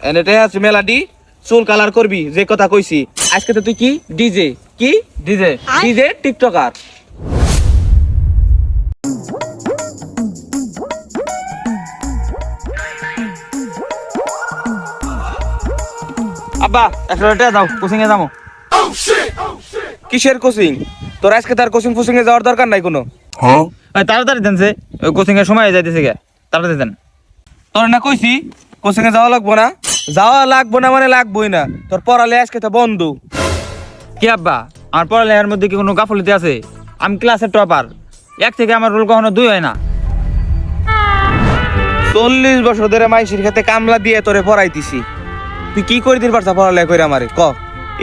এনেতে আছে মেলাডি চুল কালার করবি যে কথা কইছি আজকে তো তুই কি ডিজে কি ডিজে ডিজে টিকটকার আব্বা একটা দাও কোচিং এ যাবো কিসের কোচিং তোর আজকে তার কোচিং ফুচিং এ যাওয়ার দরকার নাই কোনো হ্যাঁ তাড়াতাড়ি দেন যে কোচিং এর সময় যাইতেছে গে তাড়াতাড়ি দেন তোর না কইছি কোচিং এ যাওয়া লাগবো না মানে লাগবোই না তোর পড়ালে আজকে তো বন্ধ কি আব্বা আমার পড়ালেখার মধ্যে কি কোনো গাফলতি আছে আমি ক্লাসের টপার এক থেকে আমার রোল কখনো 2 হয় না 40 বছর ধরে মাইশির খেতে কামলা দিয়ে তোরে পড়াইতিছি তুই কি করে দিন পারছা পড়ালেখা করে আমারে ক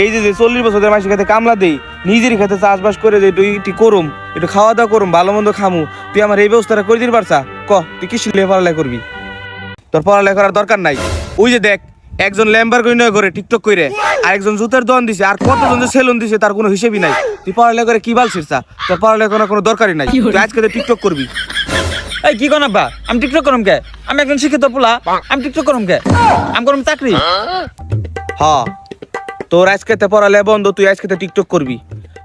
এই যে 40 বছর ধরে মাইশির খেতে কামলা দেই নিজের খেতে চাষবাস করে যে তুই একটু করুম একটু খাওয়া দাওয়া করুম ভালো মন্দ খামু তুই আমার এই ব্যবস্থাটা করে দিন পারছা ক তুই কি শিখলে পড়ালেখা করবি তোর পড়ালেখা করার দরকার নাই ওই যে দেখ একজন ল্যাম্বরগিনি করে টিকটক করে আরেকজন জুতার দোকান দিছে আর কতজন যে সেলুন দিছে তার কোনো হিসেবই নাই তুই পড়ালেখা করে কি বাল ছিড়ছা তোর পড়ালেখা করার কোনো দরকারই নাই তুই আজকে টিকটক করবি এই কি কোন আব্বা আমি টিকটক করুম কে আমি একজন শিক্ষিত পোলা আমি টিকটক করুম কে আমি করুম চাকরি হ্যাঁ তোর আজকে পড়ালেখা বন্ধ তুই আজকে টিকটক করবি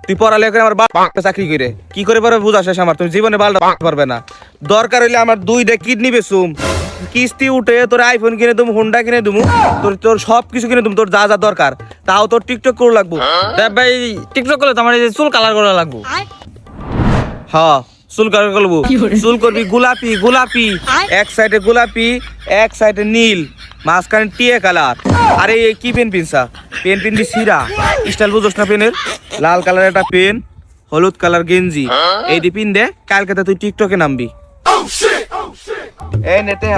তুই পড়ালেখা করে আমার বাপকে চাকরি করে কি করে পারবে বুঝা শেষ আমার তুমি জীবনে বালটা পারবে না দরকার হইলে আমার 2টা কিডনি বেচুম কিস্তি উঠে তোর আইফোন কিনে দেবো হোন্ডা কিনে দেবো তোর সব কিছু কিনে দেবো তোর যা যা দরকার তাও তোর টিকটক করে লাগবো ভাই টিকটক করলে তো আমার এই চুল কালার করা লাগবো হ্যাঁ চুল কালার করবো চুল করবি গোলাপি গোলাপি এক সাইডে গোলাপি এক সাইডে নীল মাঝখানে টিয়ে কালার আরে কি পেন পিনসা পেন পিনবি সিরা স্টাইল বুঝোস না পেনের লাল কালার একটা পেন হলুদ কালার গেঞ্জি এই দি পিন দে কালকে তুই টিকটকে নামবি এই নেতে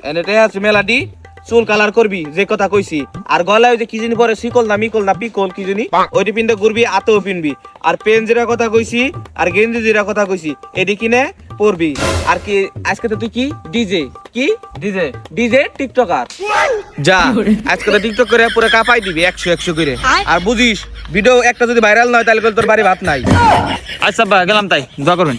এনেতে আছে মেলাডি চুল কালার করবি যে কথা কইছি আর গলায় ওই যে কি জানি পরে শিকল না মিকল না পিকল কি জানি ওইটি পিনতে ঘুরবি আতেও পিনবি আর পেন যেটা কথা কইছি আর গেঞ্জি যেটা কথা কইছি এডি কিনে পরবি আর কি আজকে তো তুই কি ডিজে কি ডিজে ডিজে টিকটকার যা আজকে তো টিকটক করে পুরো কাপাই দিবি 100 করে আর বুঝিস ভিডিও একটা যদি ভাইরাল না হয় তাহলে তোর বাড়ি ভাত নাই আচ্ছা বা গেলাম তাই দোয়া করবেন